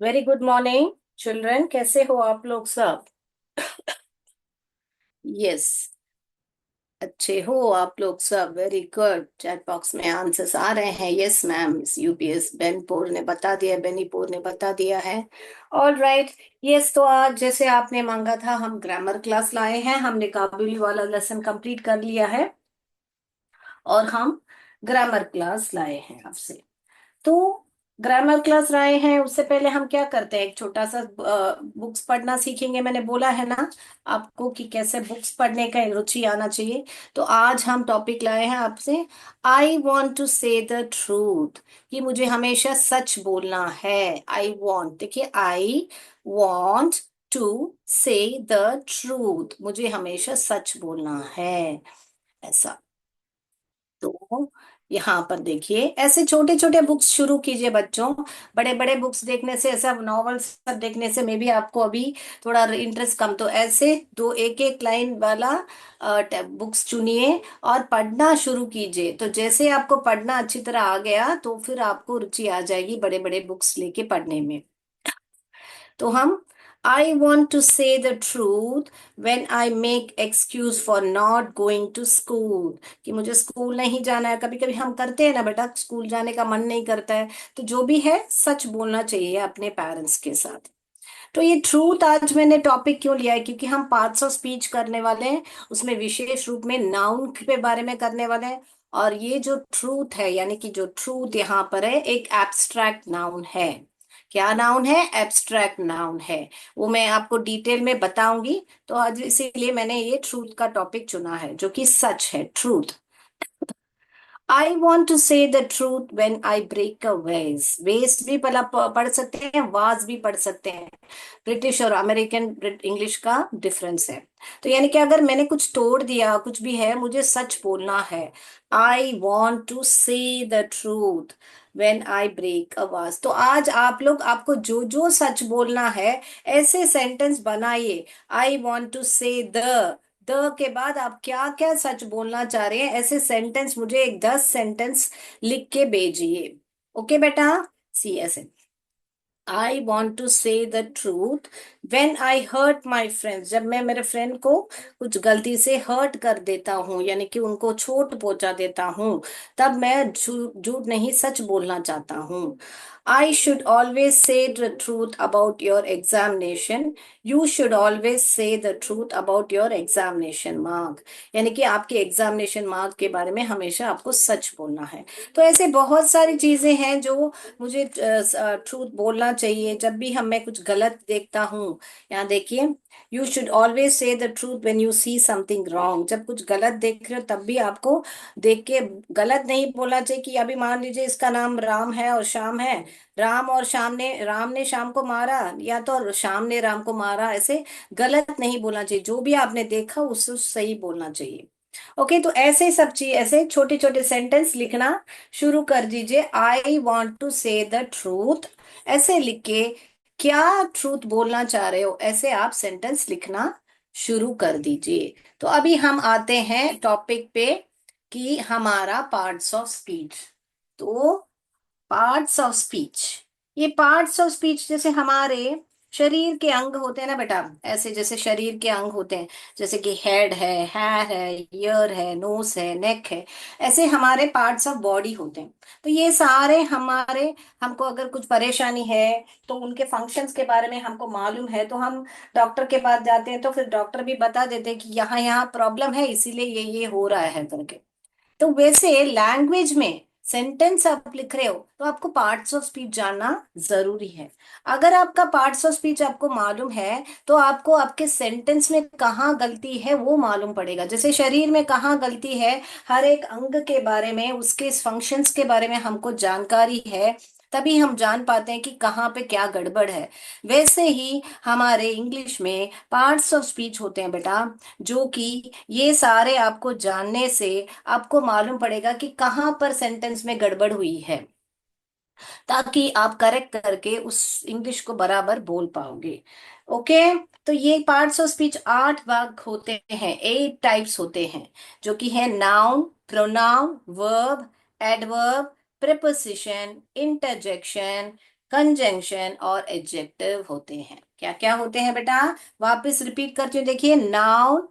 Very good morning children, कैसे हो आप लोग सब? यस, अच्छे हो आप लोग सब। Very good. चैट बॉक्स में आंसर्स आ रहे हैं। यस मैम, यूपीएस बेनपुर ने बता दिया, बेनीपुर ने बता दिया है। All right. यस, तो आज जैसे आपने मांगा था हम ग्रामर क्लास लाए हैं। हमने काबुली वाला लेसन कंप्लीट कर लिया है और हम ग्रामर क्लास लाए हैं आपसे। तो ग्रामर क्लास रहे हैं, उससे पहले हम क्या करते हैं, एक छोटा सा बुक्स पढ़ना सीखेंगे। मैंने बोला है ना आपको कि कैसे बुक्स पढ़ने का रुचि आना चाहिए। तो आज हम टॉपिक लाए हैं आपसे, आई want to say the truth, कि मुझे हमेशा सच बोलना है। आई वॉन्ट, देखिए, आई want to say the truth, मुझे हमेशा सच बोलना है, ऐसा। तो यहाँ पर देखिए, ऐसे छोटे छोटे बुक्स शुरू कीजिए बच्चों। बड़े बड़े बुक्स देखने से, ऐसा नॉवेल्स सब देखने से मे भी आपको अभी थोड़ा इंटरेस्ट कम, तो ऐसे दो एक एक लाइन वाला बुक्स चुनिए और पढ़ना शुरू कीजिए। तो जैसे आपको पढ़ना अच्छी तरह आ गया तो फिर आपको रुचि आ जाएगी बड़े बड़े बुक्स लेके पढ़ने में। तो हम, I want to say the truth when I make excuse for not going to school, कि मुझे स्कूल नहीं जाना है। कभी कभी हम करते हैं ना बेटा, स्कूल जाने का मन नहीं करता है। तो जो भी है सच बोलना चाहिए अपने पेरेंट्स के साथ। तो ये ट्रूथ आज मैंने टॉपिक क्यों लिया है, क्योंकि हम पार्ट्स ऑफ स्पीच करने वाले हैं। उसमें विशेष रूप में नाउन के बारे में करने वाले हैं। और ये जो ट्रूथ है, यानी कि जो ट्रूथ यहाँ पर है, एक एब्स्ट्रैक्ट नाउन है। क्या नाउन है? एब्स्ट्रैक्ट नाउन है। वो मैं आपको डिटेल में बताऊंगी। तो आज इसीलिए मैंने ये ट्रूथ का टॉपिक चुना है, जो कि सच है, truth. I want to say the truth when I break a vase. Vase भी पहला पढ़ सकते हैं, वाज भी पढ़ सकते हैं। ब्रिटिश और अमेरिकन इंग्लिश का डिफरेंस है। तो यानी कि अगर मैंने कुछ तोड़ दिया, कुछ भी है, मुझे सच बोलना है। I want to say the truth when I break a vase. तो आज आप लोग, आपको जो जो सच बोलना है, ऐसे सेंटेंस बनाइए। आई वॉन्ट टू से द के बाद आप क्या क्या सच बोलना चाह रहे हैं, ऐसे सेंटेंस मुझे एक 10 सेंटेंस लिख के भेजिए। ओके बेटा? सी एस। I want to say the truth when I hurt my friends. जब मैं मेरे फ्रेंड को कुछ गलती से हर्ट कर देता हूँ, यानी कि उनको चोट पहुंचा देता हूँ, तब मैं झूठ नहीं, सच बोलना चाहता हूँ। I should always say the truth about your examination. You should always say the truth about your examination mark, यानी कि आपके एग्जामिनेशन मार्क के बारे में हमेशा आपको सच बोलना है। तो ऐसे बहुत सारी चीजें हैं जो मुझे ट्रूथ बोलना चाहिए जब भी हम, मैं कुछ गलत देखता हूँ। यहाँ देखिए, you should always say the truth when you see something wrong. जब कुछ गलत देख रहे हो तब भी आपको देख के गलत नहीं बोलना चाहिए। कि अभी मान लीजिए इसका नाम राम है और श्याम है, राम और श्याम ने, राम ने श्याम को मारा, या तो श्याम ने राम को मारा, ऐसे गलत नहीं बोलना चाहिए। जो भी आपने देखा उससे सही बोलना चाहिए। ओके, तो ऐसे सब चीज, ऐसे छोटे छोटे सेंटेंस लिखना शुरू कर दीजिए। आई want to say the truth, ऐसे लिख के क्या ट्रूथ बोलना चाह रहे हो, ऐसे आप सेंटेंस लिखना शुरू कर दीजिए। तो अभी हम आते हैं टॉपिक पे, कि हमारा पार्ट्स ऑफ स्पीच। तो पार्ट्स ऑफ स्पीच, ये पार्ट्स ऑफ स्पीच जैसे हमारे शरीर के अंग होते हैं ना बेटा, ऐसे जैसे शरीर के अंग होते हैं, जैसे कि हेड है, हैर है, ईयर है, नोज है, नेक है, ऐसे हमारे पार्ट्स ऑफ बॉडी होते हैं। तो ये सारे हमारे, हमको अगर कुछ परेशानी है तो उनके फंक्शंस के बारे में हमको मालूम है, तो हम डॉक्टर के पास जाते हैं, तो फिर डॉक्टर भी बता देते हैं कि यहाँ यहाँ प्रॉब्लम है, इसीलिए ये हो रहा है करके। तो वैसे लैंग्वेज में सेंटेंस आप लिख रहे हो तो आपको पार्ट्स ऑफ स्पीच जानना जरूरी है। अगर आपका पार्ट्स ऑफ स्पीच आपको मालूम है तो आपको आपके सेंटेंस में कहाँ गलती है वो मालूम पड़ेगा। जैसे शरीर में कहाँ गलती है, हर एक अंग के बारे में, उसके फंक्शंस के बारे में हमको जानकारी है, तभी हम जान पाते हैं कि कहाँ पे क्या गड़बड़ है। वैसे ही हमारे इंग्लिश में पार्ट्स ऑफ स्पीच होते हैं बेटा, जो कि ये सारे आपको जानने से आपको मालूम पड़ेगा कि कहाँ पर सेंटेंस में गड़बड़ हुई है, ताकि आप करेक्ट करके उस इंग्लिश को बराबर बोल पाओगे। ओके, तो ये पार्ट्स ऑफ स्पीच 8 भाग होते हैं, 8 टाइप्स होते हैं, जो कि है noun, pronoun, verb, adverb, preposition, interjection, conjunction और एडजेक्टिव होते हैं। क्या क्या होते हैं बेटा? वापस रिपीट करती हूँ, देखिए। Noun,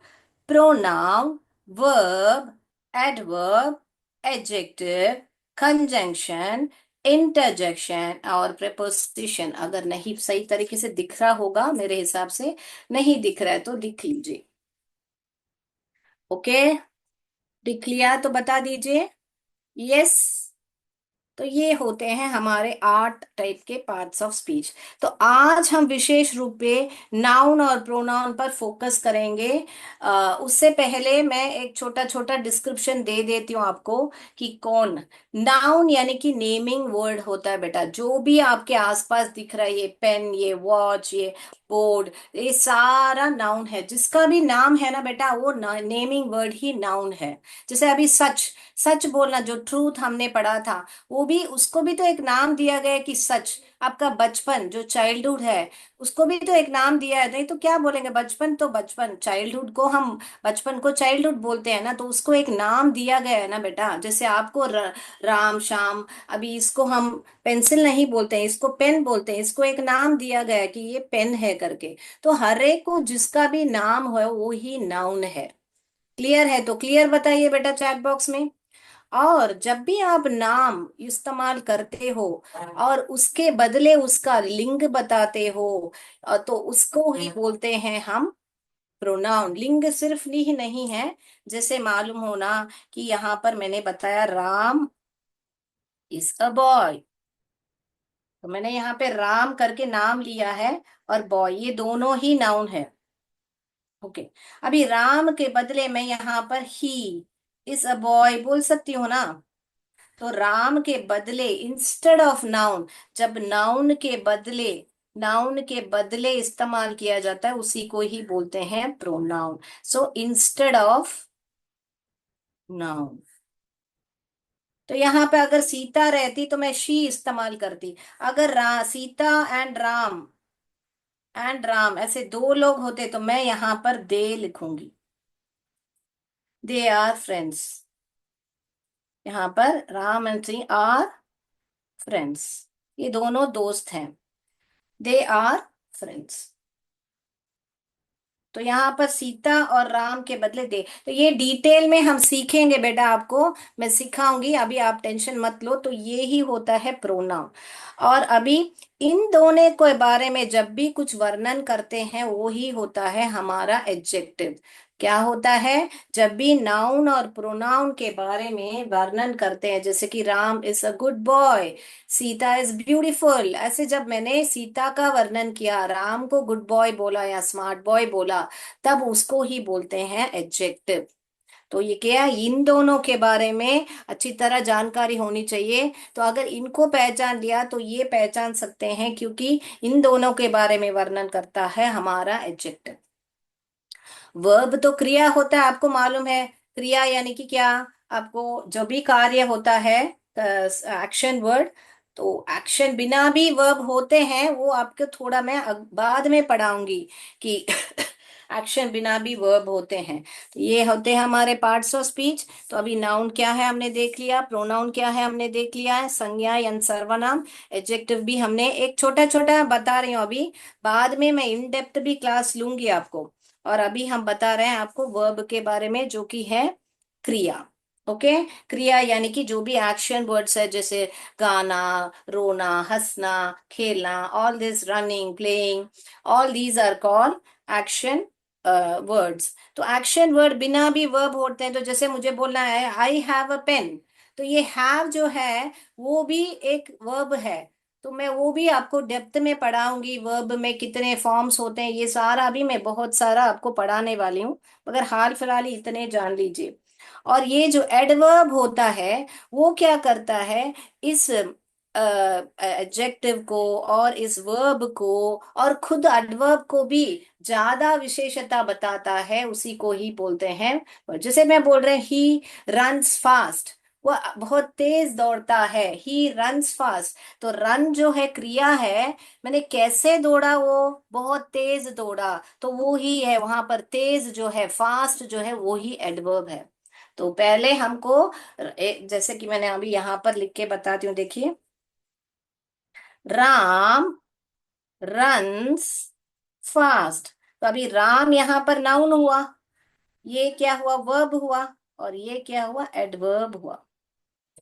pronoun, verb, adverb, adjective, conjunction, interjection और प्रेपोजिशन। अगर नहीं सही तरीके से दिख रहा होगा, मेरे हिसाब से नहीं दिख रहा है तो लिख लीजिए। ओके, दिख लिया तो बता दीजिए यस। तो ये होते हैं हमारे 8 टाइप के पार्ट्स ऑफ स्पीच। तो आज हम विशेष रूप पे नाउन और प्रोनाउन पर फोकस करेंगे। उससे पहले मैं एक छोटा छोटा डिस्क्रिप्शन दे देती हूँ आपको कि कौन। नाउन यानी कि नेमिंग वर्ड होता है बेटा। जो भी आपके आसपास दिख रहा है, ये पेन, ये वॉच, ये बोर्ड, ये सारा नाउन है। जिसका भी नाम है ना बेटा, वो नेमिंग वर्ड ही नाउन है। जैसे अभी सच, सच बोलना, जो ट्रूथ हमने पढ़ा था, वो भी, उसको भी तो एक नाम दिया गया है कि सच। आपका बचपन, जो चाइल्डहुड है, उसको भी तो एक नाम दिया है। नहीं तो क्या बोलेंगे? बचपन तो बचपन, चाइल्डहुड को हम, बचपन को चाइल्डहुड बोलते हैं ना, तो उसको एक नाम दिया गया है ना बेटा। जैसे आपको राम श्याम, अभी इसको हम पेंसिल नहीं बोलते हैं, इसको पेन बोलते हैं। इसको एक नाम दिया गया है कि ये पेन है करके। तो हर एक को जिसका भी नाम है वो ही नाउन है। क्लियर है? तो क्लियर बताइए बेटा चैट बॉक्स में। और जब भी आप नाम इस्तेमाल करते हो और उसके बदले उसका लिंग बताते हो, तो उसको ही बोलते हैं हम प्रोनाउन। लिंग सिर्फ ही नहीं है। जैसे मालूम होना कि यहाँ पर मैंने बताया राम इज अ बॉय, तो मैंने यहाँ पे राम करके नाम लिया है, और बॉय, ये दोनों ही नाउन है। ओके। अभी राम के बदले मैं यहाँ पर ही इज अ बॉय बोल सकती हूँ ना। तो राम के बदले, इंस्टेड ऑफ नाउन, जब नाउन के बदले इस्तेमाल किया जाता है, उसी को ही बोलते हैं pronoun. So instead of noun. तो यहाँ पे अगर सीता रहती तो मैं शी इस्तेमाल करती। अगर सीता एंड राम ऐसे दो लोग होते तो मैं यहाँ पर दे लिखूंगी। They are friends. यहाँ पर Ram and C are friends. ये दोनों दोस्त हैं। They are friends. तो यहाँ पर सीता और राम के बदले दे। तो ये डिटेल में हम सीखेंगे बेटा, आपको मैं सिखाऊंगी, अभी आप टेंशन मत लो। तो ये ही होता है प्रोनाउन। और अभी इन दोनों के बारे में जब भी कुछ वर्णन करते हैं, वो ही होता है हमारा एडजेक्टिव। क्या होता है? जब भी नाउन और प्रोनाउन के बारे में वर्णन करते हैं, जैसे कि Ram is a good boy, Sita is beautiful, ऐसे जब मैंने सीता का वर्णन किया, राम को गुड बॉय बोला या स्मार्ट बॉय बोला, तब उसको ही बोलते हैं एडजेक्टिव। तो ये क्या है? इन दोनों के बारे में अच्छी तरह जानकारी होनी चाहिए। तो अगर इनको पहचान लिया तो ये पहचान सकते हैं, क्योंकि इन दोनों के बारे में वर्णन करता है हमारा एडजेक्टिव। वर्ब तो क्रिया होता है, आपको मालूम है। क्रिया यानी कि क्या? आपको जो भी कार्य होता है, एक्शन वर्ड। तो एक्शन बिना भी वर्ब होते हैं, वो आपको थोड़ा मैं बाद में पढ़ाऊंगी कि एक्शन बिना भी वर्ब होते हैं। तो ये होते हैं हमारे पार्ट्स ऑफ स्पीच। तो अभी नाउन क्या है हमने देख लिया, प्रोनाउन क्या है हमने देख लिया है, संज्ञा या सर्वनाम, एडजेक्टिव भी हमने एक छोटा छोटा बता रही हूँ अभी। बाद में मैं इन डेप्थ भी क्लास लूंगी आपको। और अभी हम बता रहे हैं आपको वर्ब के बारे में, जो कि है क्रिया। ओके। क्रिया यानी कि जो भी एक्शन वर्ड्स है, जैसे गाना, रोना, हंसना, खेलना, all this, running, playing, all these are called action words. तो एक्शन वर्ड बिना भी वर्ब होते हैं। तो जैसे मुझे बोलना है आई हैव अ पेन, तो ये हैव जो है वो भी एक वर्ब है। तो मैं वो भी आपको डेप्थ में पढ़ाऊंगी, वर्ब में कितने फॉर्म्स होते हैं, ये सारा भी मैं बहुत सारा आपको पढ़ाने वाली हूँ। मगर हाल फिलहाल ही इतने जान लीजिए। और ये जो एडवर्ब होता है, वो क्या करता है? इस एडजेक्टिव को और इस वर्ब को और खुद एडवर्ब को भी ज्यादा विशेषता बताता है, उसी को ही बोलते हैं। जैसे मैं बोल रहे ही रन्स फास्ट, वो बहुत तेज दौड़ता है। He runs fast. तो रन जो है क्रिया है, मैंने कैसे दौड़ा, वो बहुत तेज दौड़ा, तो वो ही है वहां पर। तेज जो है, फास्ट जो है, वो ही एडवर्ब है। तो पहले हमको जैसे कि मैंने अभी यहाँ पर लिख के बताती हूँ, देखिए। Ram runs fast. तो अभी राम यहाँ पर नाउन हुआ, ये क्या हुआ, वर्ब हुआ, और ये क्या हुआ, एडवर्ब हुआ।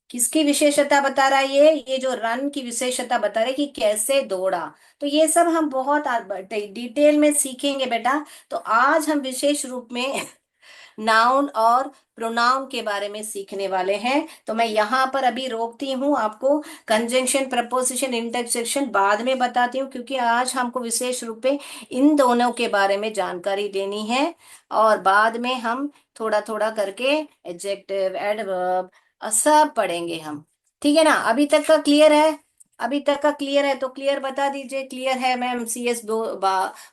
किसकी विशेषता बता रहा है ये जो रन की विशेषता बता रहा है कि कैसे दौड़ा। तो ये सब हम बहुत डिटेल में सीखेंगे बेटा। तो आज हम विशेष रूप में नाउन और प्रोनाउन के बारे में सीखने वाले हैं। तो मैं यहाँ पर अभी रोकती हूँ आपको। कंजंक्शन, प्रपोजिशन, इंटरजेक्शन बाद में बताती हूँ, क्योंकि आज हमको विशेष रूप में इन दोनों के बारे में जानकारी देनी है। और बाद में हम थोड़ा थोड़ा करके एडजेक्टिव, एडवर्ब सब पढ़ेंगे हम। ठीक है ना? अभी तक का क्लियर है? अभी तक का क्लियर है तो क्लियर बता दीजिए। क्लियर है मैम? CS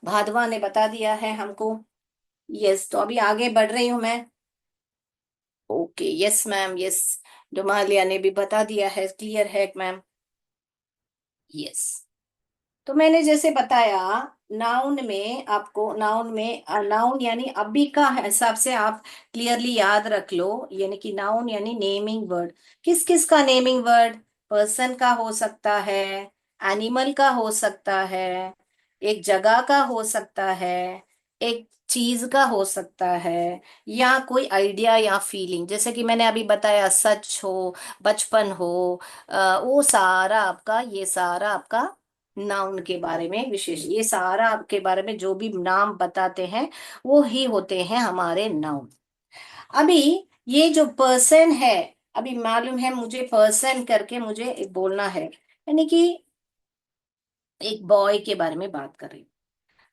भादवा ने बता दिया है हमको। यस, तो अभी आगे बढ़ रही हूँ मैं। Okay, yes ma'am, yes. Domalia ने भी बता दिया है, क्लियर है मैम। यस। तो मैंने जैसे बताया, नाउन में आपको, नाउन यानी अभी का हिसाब से आप क्लियरली याद रख लो, यानी कि नाउन यानी नेमिंग वर्ड। किस किस का नेमिंग वर्ड? पर्सन का हो सकता है, एनिमल का हो सकता है, एक जगह का हो सकता है, एक चीज का हो सकता है, या कोई आइडिया या फीलिंग, जैसे कि मैंने अभी बताया, सच हो, बचपन हो, वो सारा आपका, ये सारा आपका नाउन के बारे में विशेष, ये सारा आपके बारे में जो भी नाम बताते हैं वो ही होते हैं हमारे नाउन। अभी ये जो पर्सन है, अभी मालूम है मुझे पर्सन करके मुझे एक बोलना है, यानी कि एक बॉय के बारे में बात कर रही हूँ।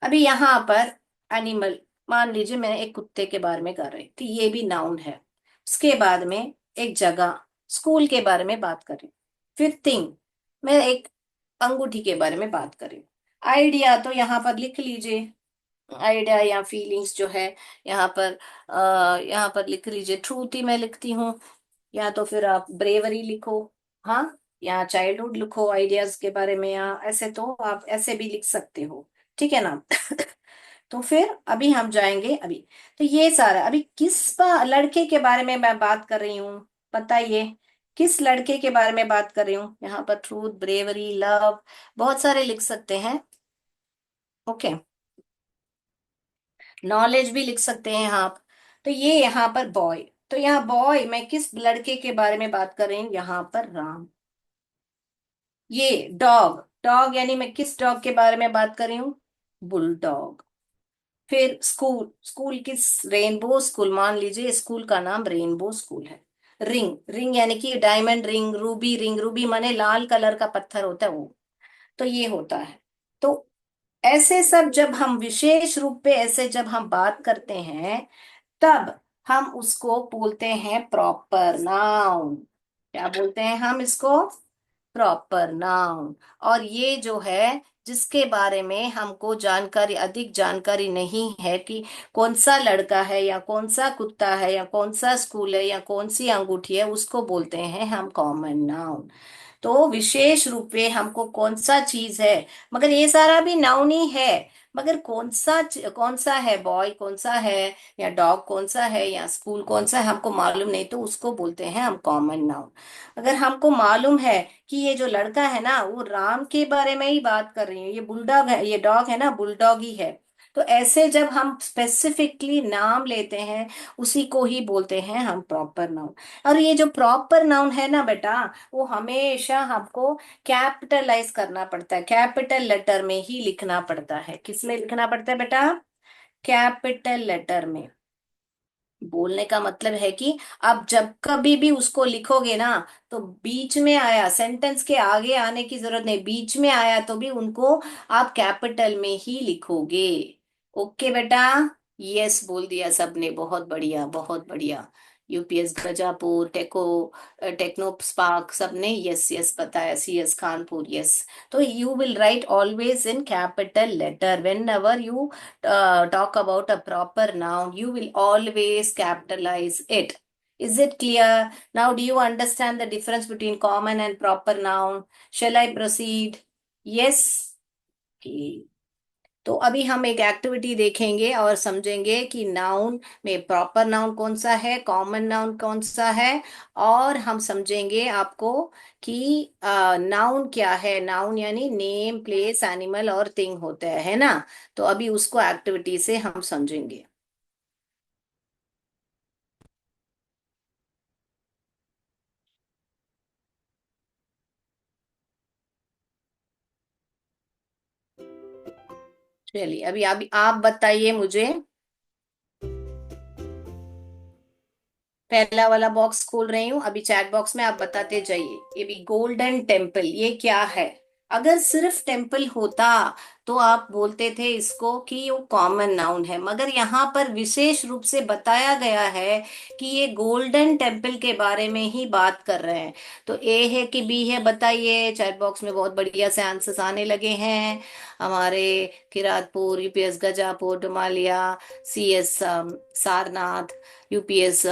अभी यहाँ पर एनिमल, मान लीजिए मैं एक कुत्ते के बारे में कर रही थी, ये भी नाउन है। उसके बाद में एक जगह, स्कूल के बारे में बात कर रही हूँ। फिर थिंग, मैं एक अंगूठी के बारे में बात कर रही हूँ। आइडिया तो यहाँ पर लिख लीजिए, आइडिया या फीलिंग्स जो है यहाँ पर, यहाँ पर लिख लीजिए, ट्रूथ ही मैं लिखती हूँ, या तो फिर आप ब्रेवरी लिखो। हाँ, या चाइल्डहुड लिखो आइडियाज के बारे में, या ऐसे तो आप ऐसे भी लिख सकते हो। ठीक है ना? तो फिर अभी हम जाएंगे अभी। तो ये सारा अभी लड़के के बारे में मैं बात कर रही हूँ, बताइए किस लड़के के बारे में बात कर रही हूँ। यहाँ पर ट्रूथ, ब्रेवरी, लव, बहुत सारे लिख सकते हैं। ओके, नॉलेज भी लिख सकते हैं आप। तो ये यहाँ पर बॉय, तो यहाँ बॉय, मैं किस लड़के के बारे में बात कर रही हूँ, यहाँ पर राम। ये डॉग, डॉग यानी मैं किस डॉग के बारे में बात कर रही हूँ, बुलडॉग। फिर स्कूल, स्कूल किस, रेनबो स्कूल, मान लीजिए स्कूल का नाम रेनबो स्कूल है। रिंग, रिंग यानी कि diamond ring, Ruby ring, Ruby माने लाल कलर का पत्थर होता है वो। तो ये होता है। तो ऐसे सब जब हम विशेष रूप पे ऐसे जब हम बात करते हैं, तब हम उसको बोलते हैं प्रॉपर नाउन। क्या बोलते हैं हम इसको? Proper noun. और ये जो है, जिसके बारे में हमको जानकारी, अधिक जानकारी नहीं है कि कौन सा लड़का है या कौन सा कुत्ता है या कौन सा स्कूल है या कौन सी अंगूठी है, उसको बोलते हैं हम कॉमन नाउन। तो विशेष रूप में हमको कौन सा चीज है, मगर ये सारा भी नाउन ही है, मगर कौन सा है, बॉय कौन सा है, या डॉग कौन सा है, या स्कूल कौन सा है, हमको मालूम नहीं, तो उसको बोलते हैं हम कॉमन नाउन। अगर हमको मालूम है कि ये जो लड़का है ना वो राम के बारे में ही बात कर रही है, ये बुलडॉग है, ये डॉग है ना बुलडॉग ही है, तो ऐसे जब हम स्पेसिफिकली नाम लेते हैं, उसी को ही बोलते हैं हम प्रॉपर नाउन। और ये जो प्रॉपर नाउन है ना बेटा, वो हमेशा हमको कैपिटलाइज करना पड़ता है, कैपिटल लेटर में ही लिखना पड़ता है। किस में लिखना पड़ता है बेटा? कैपिटल लेटर में। बोलने का मतलब है कि अब जब कभी भी उसको लिखोगे ना, तो बीच में आया, सेंटेंस के आगे आने की जरूरत नहीं, बीच में आया तो भी उनको आप कैपिटल में ही लिखोगे। ओके बेटा? यस बोल दिया सबने, बहुत बढ़िया, बहुत बढ़िया। यूपीएस गजापुर, टेक्नो स्पार्क, सबने यस यस बताया, CS कानपुर, यस। तो you will write always in capital letter whenever you talk about a proper noun, you will always capitalize it. Is it clear? Now, do you understand the difference between common and proper noun? Shall I proceed? Yes? Okay. तो अभी हम एक activity देखेंगे और समझेंगे कि noun में proper noun कौन सा है, कॉमन नाउन कौन सा है। और हम समझेंगे आपको कि नाउन क्या है। नाउन यानी नेम, प्लेस, एनिमल और थिंग होता है ना। तो अभी उसको एक्टिविटी से हम समझेंगे। चलिए अभी अभी आप बताइए मुझे। पहला वाला बॉक्स खोल रही हूँ, अभी चैट बॉक्स में आप बताते जाइए। ये भी गोल्डन टेम्पल, ये क्या है? अगर सिर्फ टेम्पल होता तो आप बोलते थे इसको कि वो कॉमन नाउन है, मगर यहाँ पर विशेष रूप से बताया गया है कि ये गोल्डन टेम्पल के बारे में ही बात कर रहे हैं। तो ए है कि बी है, बताइए। चैट बॉक्स में बहुत बढ़िया से आंसर्स आने लगे हैं हमारे। Kiratpur, UPS Gajapur, Dumalia, CS Sarnath, UPS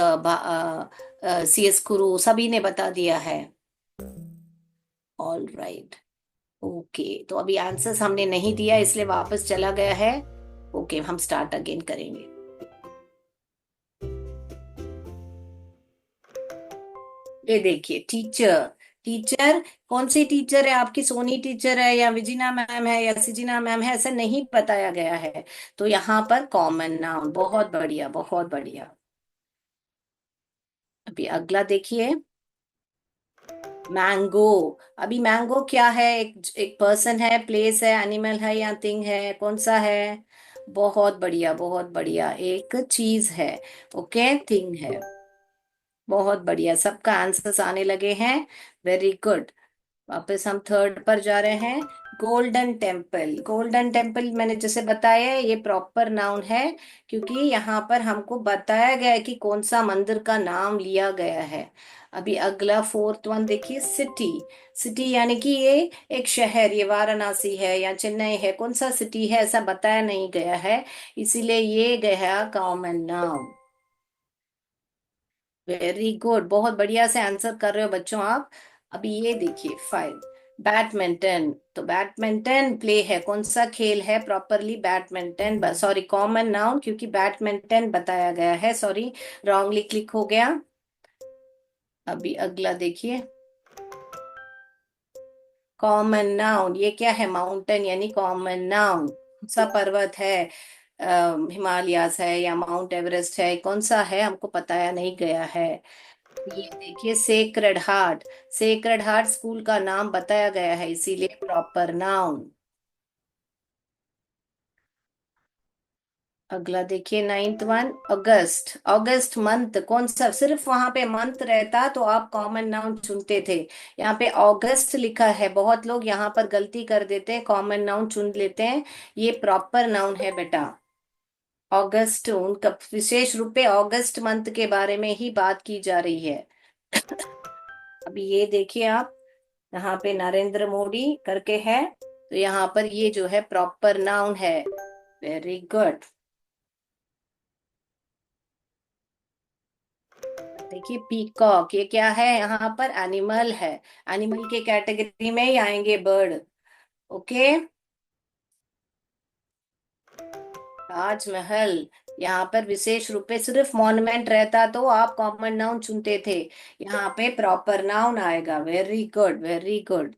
CS Kuru, सभी ने बता दिया है। All right. ओके, तो अभी आंसर्स हमने नहीं दिया इसलिए वापस चला गया है। ओके, हम स्टार्ट अगेन करेंगे। ये देखिए, टीचर। टीचर कौन सी टीचर है आपकी? सोनी टीचर है या विजिना मैम है या सिजिना मैम है, ऐसा नहीं बताया गया है। तो यहाँ पर कॉमन नाउन। बहुत बढ़िया, बहुत बढ़िया। अभी अगला देखिए। मैंगो। अभी मैंगो क्या है? एक एक पर्सन है, प्लेस है, एनिमल है या थिंग है? कौन सा है? बहुत बढ़िया, बहुत बढ़िया, एक चीज है। ओके, थिंग है। बहुत बढ़िया, सबका आंसर्स आने लगे हैं। Very good. वापस हम थर्ड पर जा रहे हैं। Golden temple. गोल्डन टेम्पल मैंने जैसे बताया है, ये प्रॉपर नाउन है क्योंकि यहाँ पर हमको बताया गया है कि कौन सा मंदिर का नाम लिया गया है। अभी अगला फोर्थ वन देखिए, सिटी। सिटी यानी कि ये एक शहर, ये वाराणसी है या चेन्नई है, कौन सा सिटी है ऐसा बताया नहीं गया है, इसीलिए ये गया कॉमन नाउन। वेरी गुड, बहुत बढ़िया से आंसर कर रहे हो बच्चों आप। अभी ये देखिए, फाइव। बैडमिंटन। तो बैडमिंटन प्ले है, कौन सा खेल है properly? Badminton, sorry, common noun क्योंकि बैडमिंटन बताया गया है, सॉरी, रॉन्गली क्लिक हो गया। अभी अगला देखिए, कॉमन नाउन। ये क्या है? माउंटेन यानी कॉमन नाउन। कौन सा पर्वत है? हिमालयास है या माउंट एवरेस्ट है, कौन सा है हमको बताया नहीं गया है। ये देखिए, sacred heart. Sacred heart school का नाम बताया गया है, इसीलिए प्रॉपर नाउन। अगला देखिए, नाइन्थ वन, अगस्त। अगस्त मंथ, कौन सा? सिर्फ वहां पे मंथ रहता तो आप कॉमन नाउन चुनते थे। यहाँ पे अगस्त लिखा है, बहुत लोग यहाँ पर गलती कर देते हैं, कॉमन नाउन चुन लेते हैं। ये प्रॉपर नाउन है बेटा। अगस्त, उनका विशेष रूप पे अगस्त मंथ के बारे में ही बात की जा रही है। अभी ये देखिए आप, यहाँ पे नरेंद्र मोदी करके है, तो यहाँ पर ये जो है प्रॉपर नाउन है। Very good. देखिए, पीकॉक, ये क्या है? यहाँ पर एनिमल है। एनिमल के कैटेगरी में ही आएंगे बर्ड। ओके। ताजमहल। यहाँ पर विशेष रूप पे सिर्फ मॉन्यूमेंट रहता तो आप कॉमन नाउन चुनते थे, यहाँ पे प्रॉपर नाउन आएगा। Very good, very good.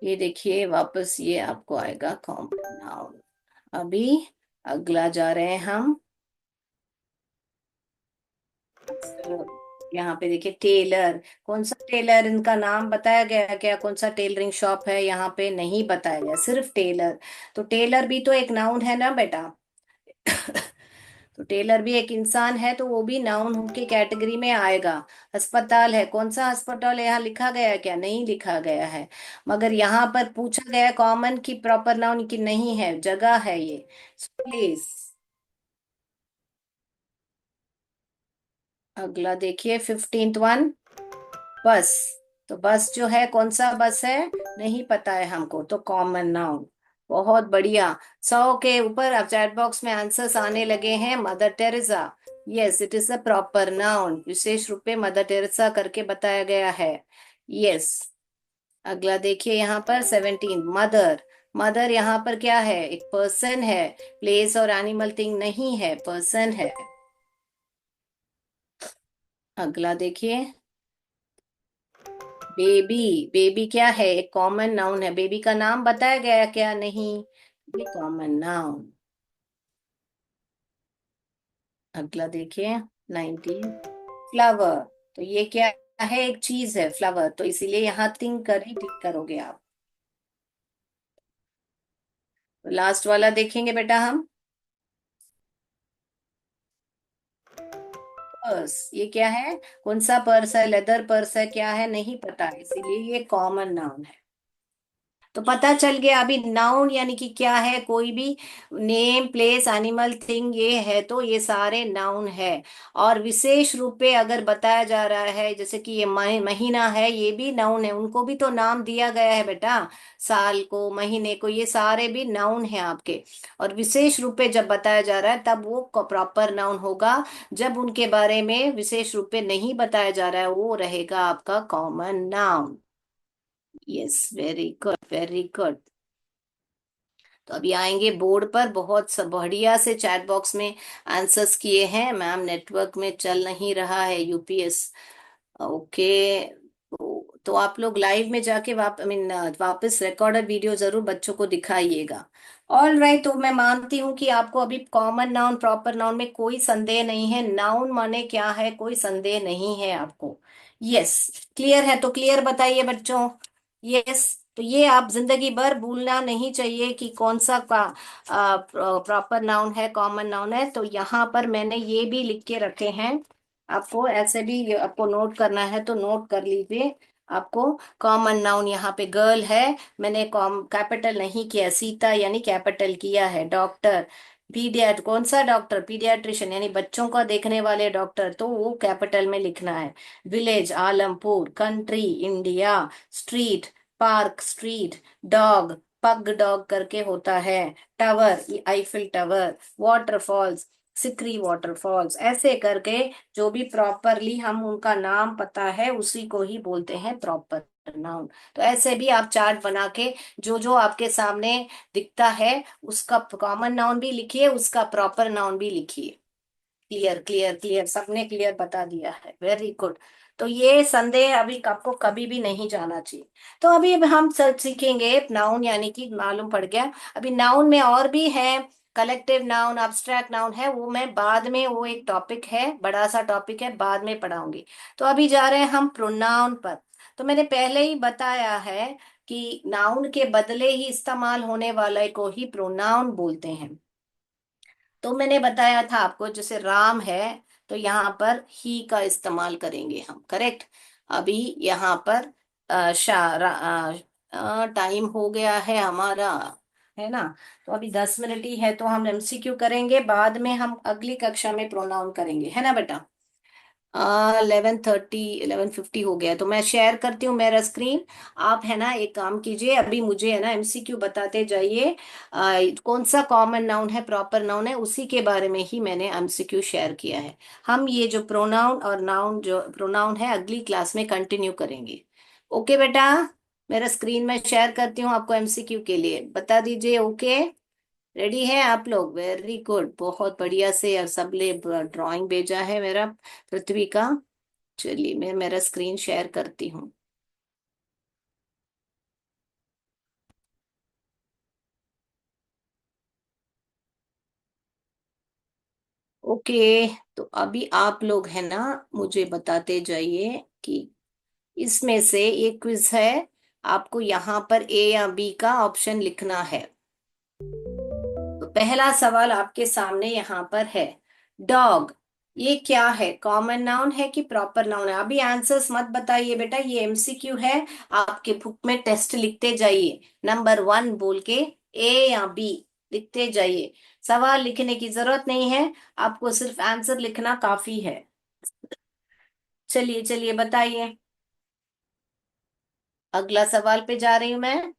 ये देखिए, वापस ये आपको आएगा कॉमन नाउन। अभी अगला जा रहे हैं हम। तो यहाँ पे देखिए, टेलर। कौन सा टेलर? इनका नाम बताया गया है क्या? कौन सा टेलरिंग शॉप है? यहाँ पे नहीं बताया गया, सिर्फ टेलर। तो टेलर भी तो एक नाउन है ना बेटा। तो टेलर भी एक इंसान है, तो वो भी नाउन की कैटेगरी में आएगा। अस्पताल है, कौन सा अस्पताल है? यहाँ लिखा गया है क्या? नहीं लिखा गया है। मगर यहाँ पर पूछा गया कॉमन की प्रॉपर नाउन की, नहीं है, जगह है ये। प्लीज। अगला देखिए, फिफ्टींथ वन, बस। तो बस जो है, कौन सा बस है? नहीं पता है हमको, तो कॉमन नाउन। बहुत बढ़िया। 100 के ऊपर अब चैट बॉक्स में आंसर्स आने लगे हैं। Mother Teresa. Yes, it is a proper noun, विशेष रूप में मदर टेरेसा करके बताया गया है। यस। अगला देखिए यहाँ पर 17, मदर। मदर यहाँ पर क्या है, एक पर्सन है। प्लेस और एनिमल थिंग नहीं है, पर्सन है। अगला देखिए, बेबी। बेबी क्या है, एक कॉमन नाउन है। बेबी का नाम बताया गया क्या, नहीं, ये कॉमन नाउन। अगला देखिए, 19, फ्लावर। तो ये क्या है, एक चीज है फ्लावर, तो इसीलिए यहाँ थिंक कर ही टिक करोगे आप। लास्ट वाला देखेंगे बेटा हम, पर्स। ये क्या है, कौन सा पर्स है, लेदर पर्स है, क्या है नहीं पता, इसीलिए ये कॉमन नाउन है। तो पता चल गया अभी नाउन यानी कि क्या है, कोई भी नेम, प्लेस, एनिमल, थिंग, ये है तो ये सारे नाउन है। और विशेष रूप पे अगर बताया जा रहा है, जैसे कि ये महीना है, ये भी नाउन है, उनको भी तो नाम दिया गया है बेटा। साल को, महीने को, ये सारे भी नाउन है आपके। और विशेष रूप पे जब बताया जा रहा है तब वो प्रॉपर नाउन होगा। जब उनके बारे में विशेष रूप पे नहीं बताया जा रहा है, वो रहेगा आपका common noun. Yes, very good, very good. तो अभी आएंगे बोर्ड पर, बहुत सब बढ़िया से चैट बॉक्स में आंसर्स किए हैं। मैम नेटवर्क में चल नहीं रहा है यूपीएस। ओके। तो आप लोग लाइव में जाके आई मीन वापस रिकॉर्डेड वीडियो जरूर बच्चों को दिखाइएगा। ऑल राइट, तो मैं मानती हूँ कि आपको अभी कॉमन नाउन, प्रॉपर नाउन में कोई संदेह नहीं है, नाउन माने क्या है कोई संदेह नहीं है आपको। यस, क्लियर है, तो क्लियर बताइए बच्चों। यस, तो ये आप जिंदगी भर भूलना नहीं चाहिए कि कौन सा का प्रॉपर नाउन है, कॉमन नाउन है। तो यहाँ पर मैंने ये भी लिख के रखे हैं, आपको ऐसे भी आपको नोट करना है तो नोट कर लीजिए। आपको कॉमन नाउन यहाँ पे गर्ल है, मैंने कॉम कैपिटल नहीं किया, सीता यानी कैपिटल किया है। डॉक्टर, पीडियाट, कौन सा डॉक्टर, पीडियाट्रिशियन यानी बच्चों का देखने वाले डॉक्टर, तो वो कैपिटल में लिखना है। Village, Alampur. Country, India. Street, park, street. Dog, पग डॉग करके होता है। Tower, Eiffel tower. Waterfalls, Sikri waterfalls, ऐसे करके जो भी प्रॉपरली हम उनका नाम पता है उसी को ही बोलते हैं प्रॉपर नाउन। तो ऐसे भी आप चार्ट बना के जो जो आपके सामने दिखता है उसका कॉमन नाउन भी लिखिए, उसका प्रॉपर नाउन भी लिखिए। क्लियर, क्लियर, क्लियर, सबने क्लियर बता दिया है, वेरी गुड। तो ये संदेह अभी आपको कभी भी नहीं जाना चाहिए। तो अभी अब हम सब सीखेंगे नाउन, यानी कि मालूम पड़ गया। अभी नाउन में और भी है, कलेक्टिव नाउन, अब्स्ट्रैक्ट नाउन है, वो मैं बाद में, वो एक टॉपिक है, बड़ा सा टॉपिक है, बाद में पढ़ाऊंगी। तो अभी जा रहे हैं हम प्रोनाउन पर। तो मैंने पहले ही बताया है कि नाउन के बदले ही इस्तेमाल होने वाले को ही प्रोनाउन बोलते हैं। तो मैंने बताया था आपको, जैसे राम है तो यहाँ पर ही का इस्तेमाल करेंगे हम, करेक्ट। अभी यहाँ पर टाइम हो गया है हमारा, है ना। तो अभी 10 मिनट ही है, तो हम एमसीक्यू करेंगे, बाद में हम अगली कक्षा में प्रोनाउन करेंगे, है ना बेटा। 11:30, 11:50 हो गया, तो मैं शेयर करती हूँ मेरा स्क्रीन। आप है ना एक काम कीजिए, अभी मुझे है ना एमसीक्यू बताते जाइए। कौन सा कॉमन नाउन है, प्रॉपर नाउन है, उसी के बारे में ही मैंने एमसीक्यू शेयर किया है। हम ये जो प्रोनाउन और नाउन, जो प्रोनाउन है अगली क्लास में कंटिन्यू करेंगे। ओके बेटा, मेरा स्क्रीन में शेयर करती हूँ आपको एमसीक्यू के लिए, बता दीजिए। ओके, रेडी है आप लोग, वेरी गुड, बहुत बढ़िया से। और सबने ड्राइंग भेजा है मेरा, पृथ्वी का। चलिए मैं मेरा स्क्रीन शेयर करती हूँ। ओके, तो अभी आप लोग है ना मुझे बताते जाइए कि इसमें से एक क्विज है, आपको यहाँ पर ए या बी का ऑप्शन लिखना है। तो पहला सवाल आपके सामने यहाँ पर है, डॉग, ये क्या है, कॉमन नाउन है कि प्रॉपर नाउन है। अभी आंसर्स मत बताइए बेटा, ये एमसीक्यू है, आपके बुक में टेस्ट लिखते जाइए, नंबर 1 बोल के ए या बी लिखते जाइए। सवाल लिखने की जरूरत नहीं है, आपको सिर्फ आंसर लिखना काफी है। चलिए चलिए बताइए, अगला सवाल पे जा रही हूं मैं।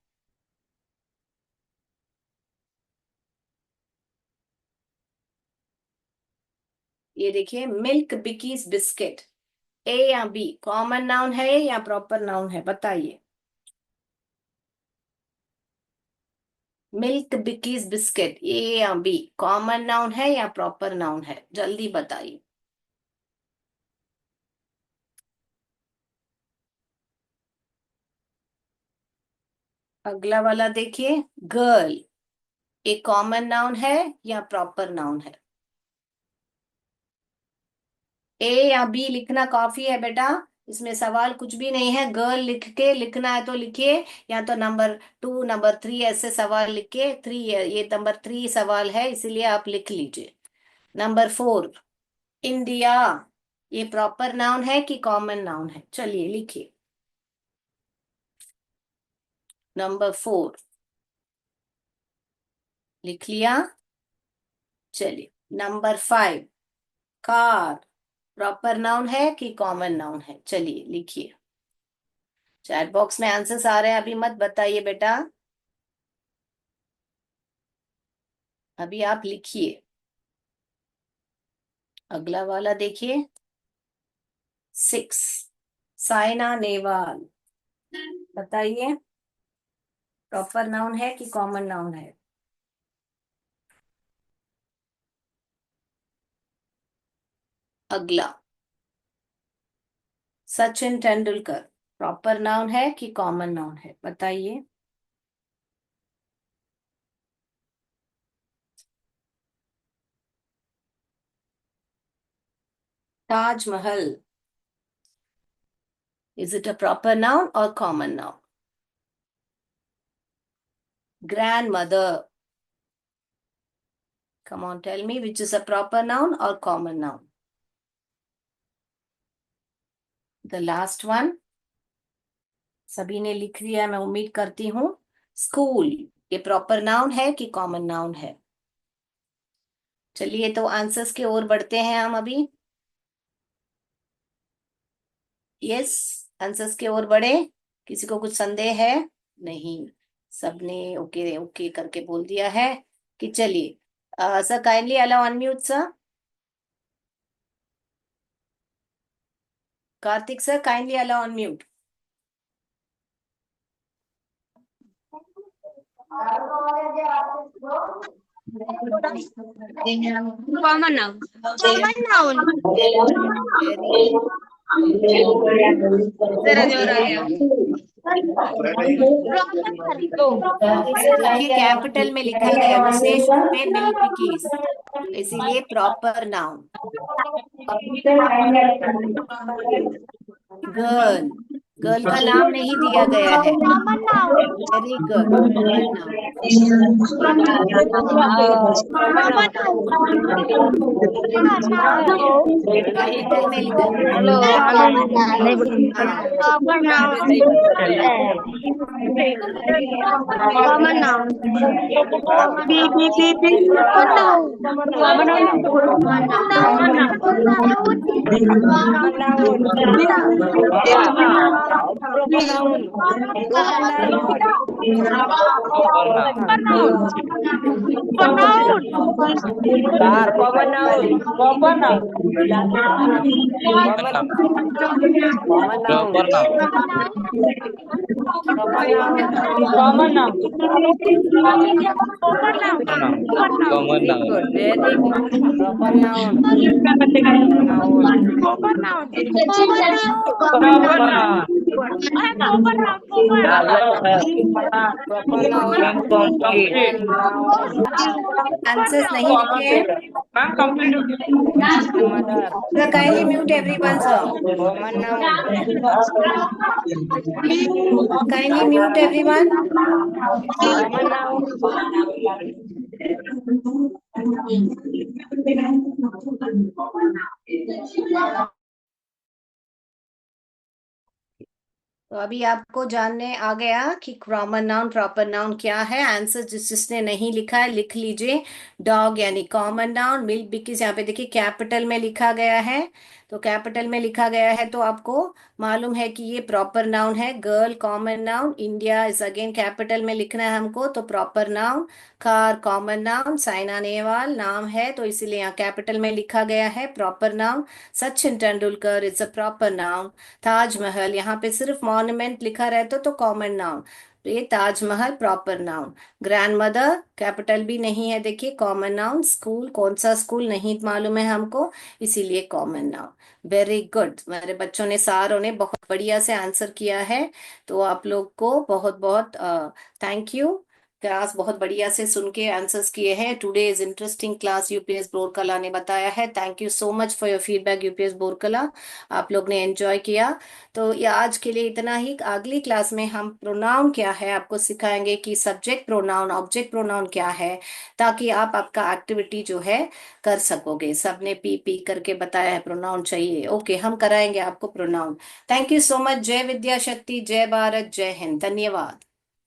ये देखिए, मिल्क बिकीज बिस्किट, ए या बी, कॉमन नाउन है या प्रॉपर नाउन है, बताइए। मिल्क बिकीज बिस्किट, ए या बी, कॉमन नाउन है या प्रॉपर नाउन है? जल्दी बताइए। अगला वाला देखिए, गर्ल, एक कॉमन नाउन है या प्रॉपर नाउन है? ए या बी लिखना काफी है बेटा, इसमें सवाल कुछ भी नहीं है। गर्ल लिख के लिखना है तो लिखिए, या तो नंबर 2 नंबर 3 ऐसे सवाल लिख के, 3 ये नंबर 3 सवाल है इसीलिए आप लिख लीजिए। नंबर 4, इंडिया, ये प्रॉपर नाउन है कि कॉमन नाउन है? चलिए लिखिए। नंबर 4 लिख लिया। चलिए नंबर 5, कार, प्रॉपर नाउन है कि कॉमन नाउन है? चलिए लिखिए। चैट बॉक्स में आंसर्स आ रहे हैं, अभी मत बताइए बेटा, अभी आप लिखिए। अगला वाला देखिए, 6, साइना नेहवाल, बताइए प्रॉपर नाउन है कि कॉमन नाउन है? अगला, सचिन तेंदुलकर, प्रॉपर नाउन है कि कॉमन नाउन है? बताइए। Taj Mahal, is it a proper noun और common noun? Grand mother, come on tell me which is a proper noun or common noun? The last one, सभी ने लिख लिया मैं उम्मीद करती हूँ। स्कूल, ये प्रॉपर नाउन है कि कॉमन नाउन है? चलिए तो आंसर्स की ओर बढ़ते हैं हम अभी। यस, आंसर्स की ओर बढ़े। किसी को कुछ संदेह है? नहीं, सबने ओके ओके करके बोल दिया है कि चलिए। Sir kindly allow unmute sir. Kartik sir kindly allow unmute. Common noun, common noun. Very जरा जोर आ गया। देखिए कैपिटल में लिखा गया, विशेष रूप में मिल्क, इसीलिए प्रॉपर नाउन। गर्ल, गर्ल का नाम नहीं दिया गया है। Common noun, very good, common noun. Common noun, capital में लिखा। हेलो हाँ, common noun, common noun, common noun, common Car, common noun. Common noun. Common, common noun. Proper noun. Proper noun. Common noun. Proper noun. Common Very noun. good. Very good. Proper noun. Noun. Common noun, Proper noun. Proper noun. Proper noun. Answers नहीं लिखे हैं। Grandmother. Sir kindly mute everyone sir. Common noun. Kindly mute everyone. Common noun. तो अभी आपको जानने आ गया कि common noun proper noun क्या है। आंसर जिसने नहीं लिखा है लिख लीजिए। डॉग यानी कॉमन नाउन, मिल्क बिकीज यहाँ पे देखिए कैपिटल में लिखा गया है, तो कैपिटल में लिखा गया है तो आपको मालूम है कि ये प्रॉपर नाउन है। Girl common noun, India is again capital में लिखना है हमको तो proper noun. Car common noun, Saina Nehwal नाम है तो इसीलिए यहाँ कैपिटल में लिखा गया है proper noun. Sachin Tendulkar is a proper noun. Taj Mahal यहाँ पे सिर्फ मॉन्यूमेंट लिखा रहता तो कॉमन नाउन। तो ये Taj Mahal proper noun. Grand mother capital भी नहीं है, देखिए कॉमन नाउन। स्कूल, कौन सा स्कूल नहीं मालूम है हमको, इसीलिए कॉमन नाउन। वेरी गुड, मेरे बच्चों ने, सारों ने बहुत बढ़िया से आंसर किया है। तो आप लोग को बहुत बहुत थैंक यू। क्लास बहुत बढ़िया से सुन के आंसर्स किए हैं। Today is interesting class, UPS Borkala ने बताया है। Thank you so much for your feedback UPS Borkala, आप लोग ने एंजॉय किया। तो ये आज के लिए इतना ही। अगली क्लास में हम प्रोनाउन क्या है आपको सिखाएंगे, कि सब्जेक्ट प्रोनाउन, ऑब्जेक्ट प्रोनाउन क्या है, ताकि आप आपका एक्टिविटी जो है कर सकोगे। सबने पी पी करके बताया है प्रोनाउन चाहिए। ओके, हम कराएंगे आपको pronoun. Thank you so much. जय विद्या शक्ति, जय भारत, जय हिंद, धन्यवाद।